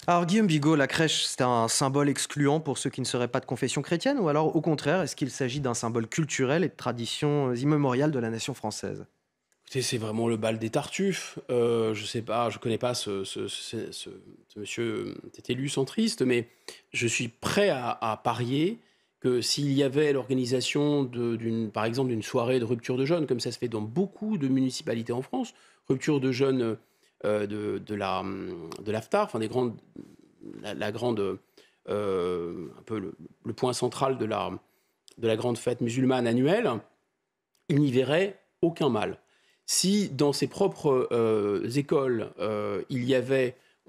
Alors Guillaume Bigot, la crèche, c'est un symbole excluant pour ceux qui ne seraient pas de confession chrétienne ou alors au contraire, est-ce qu'il s'agit d'un symbole culturel et de tradition immémoriale de la nation française? Écoutez, c'est vraiment le bal des Tartuffes. Je sais pas, je connais pas ce monsieur, cet élu centriste, mais je suis prêt à parier que s'il y avait l'organisation par exemple, d'une soirée de rupture de jeûne, comme ça se fait dans beaucoup de municipalités en France, rupture de jeûne de l'aftar, enfin la grande, un peu le point central de la grande fête musulmane annuelle, il n'y verrait aucun mal. Si dans ses propres écoles,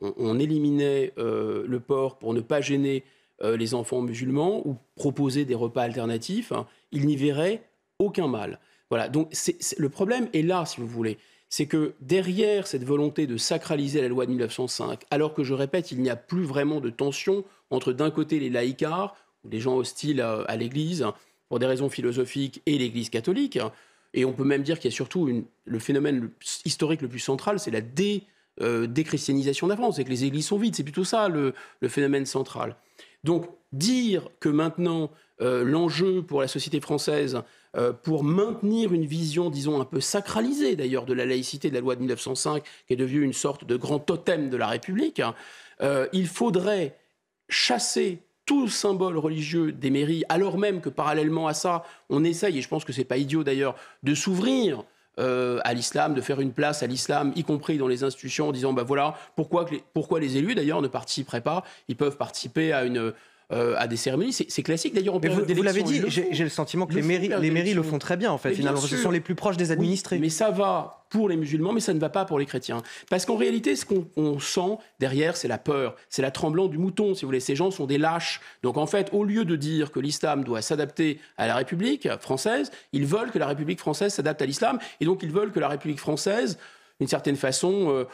on éliminait le porc pour ne pas gêner les enfants musulmans ou proposer des repas alternatifs, hein, il n'y verrait aucun mal. Voilà, donc le problème est là, si vous voulez. C'est que derrière cette volonté de sacraliser la loi de 1905, alors que je répète, il n'y a plus vraiment de tension entre d'un côté les laïcards, ou des gens hostiles à l'Église, pour des raisons philosophiques, et l'Église catholique, et on peut même dire qu'il y a surtout le phénomène historique le plus central, c'est la déchristianisation de la France, c'est que les églises sont vides, c'est plutôt ça le phénomène central. Donc dire que maintenant l'enjeu pour la société française, pour maintenir une vision, disons, un peu sacralisée d'ailleurs de la laïcité de la loi de 1905, qui est devenue une sorte de grand totem de la République, hein, il faudrait chasser tout symbole religieux des mairies, alors même que parallèlement à ça, on essaye, et je pense que c'est pas idiot d'ailleurs, de s'ouvrir à l'islam, de faire une place à l'islam, y compris dans les institutions, en disant bah voilà pourquoi les élus d'ailleurs ne participeraient pas, ils peuvent participer à des cérémonies, c'est classique d'ailleurs en Mais période vous l'avez d'élection. dit, j'ai le sentiment que les mairies le font très bien en fait, Mais bien finalement, ce sont sûr, les plus proches des oui, administrés. mais ça va pour les musulmans, mais ça ne va pas pour les chrétiens. Parce qu'en réalité, ce qu'on sent derrière, c'est la peur, c'est la tremblante du mouton, si vous voulez. Ces gens sont des lâches. Donc en fait, au lieu de dire que l'islam doit s'adapter à la République française, ils veulent que la République française s'adapte à l'islam, et donc ils veulent que la République française, d'une certaine façon,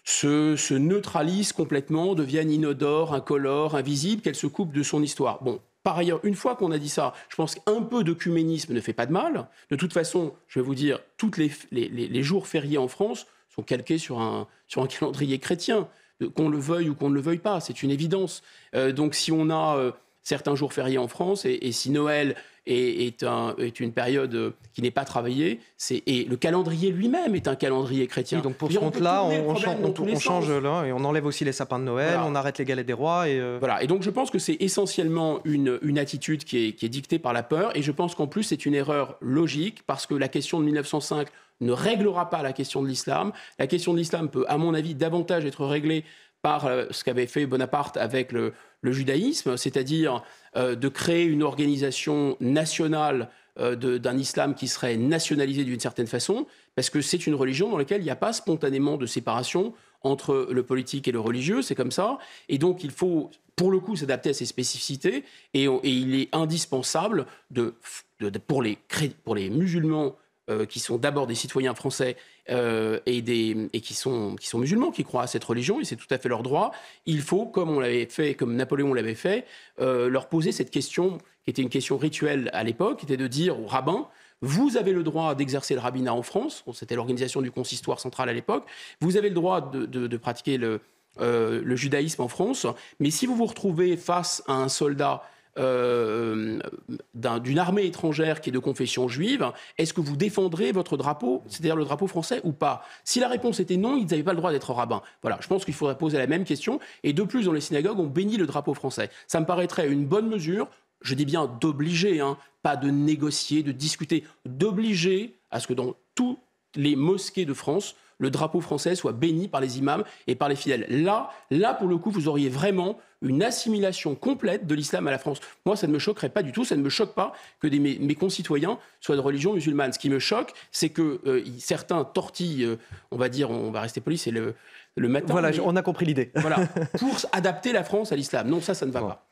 se neutralise complètement, devienne inodore, incolore, invisible, qu'elle se coupe de son histoire. Bon, par ailleurs, une fois qu'on a dit ça, je pense qu'un peu d'œcuménisme ne fait pas de mal. De toute façon, je vais vous dire, tous les jours fériés en France sont calqués sur un calendrier chrétien, qu'on le veuille ou qu'on ne le veuille pas, c'est une évidence. Donc si on a certains jours fériés en France, et si Noël est une période qui n'est pas travaillée, et le calendrier lui-même est un calendrier chrétien. Oui, donc pour ce C'est-à-dire, on peut compte-là, tourner le problème dans tous les on sens. change là et on enlève aussi les sapins de Noël, Voilà. on arrête les galets des rois et Voilà, et donc je pense que c'est essentiellement une attitude qui est dictée par la peur, et je pense qu'en plus c'est une erreur logique, parce que la question de 1905 ne réglera pas la question de l'islam. La question de l'islam peut, à mon avis, davantage être réglée par ce qu'avait fait Bonaparte avec le judaïsme, c'est-à-dire de créer une organisation nationale d'un islam qui serait nationalisé d'une certaine façon, parce que c'est une religion dans laquelle il n'y a pas spontanément de séparation entre le politique et le religieux, c'est comme ça. Et donc, il faut, pour le coup, s'adapter à ces spécificités. Et il est indispensable pour les musulmans qui sont d'abord des citoyens français et qui sont musulmans, qui croient à cette religion, et c'est tout à fait leur droit. Il faut, comme on l'avait fait, comme Napoléon l'avait fait, leur poser cette question, qui était une question rituelle à l'époque, qui était de dire aux rabbins: vous avez le droit d'exercer le rabbinat en France, c'était l'organisation du consistoire central à l'époque, vous avez le droit de pratiquer le judaïsme en France, mais si vous vous retrouvez face à un soldat d'une armée étrangère qui est de confession juive, est-ce que vous défendrez votre drapeau, c'est-à-dire le drapeau français, ou pas? Si la réponse était non, ils n'avaient pas le droit d'être rabbins. Voilà, je pense qu'il faudrait poser la même question, et de plus, dans les synagogues, on bénit le drapeau français. Ça me paraîtrait une bonne mesure, je dis bien d'obliger, hein, pas de négocier, de discuter, d'obliger à ce que dans toutes les mosquées de France, le drapeau français soit béni par les imams et par les fidèles. Là, pour le coup, vous auriez vraiment une assimilation complète de l'islam à la France. Moi, ça ne me choquerait pas du tout, ça ne me choque pas que mes concitoyens soient de religion musulmane. Ce qui me choque, c'est que certains tortillent, on va dire, on va rester poli, c'est le matin. voilà, on a compris l'idée. Voilà, pour adapter la France à l'islam. Non, ça ne va pas.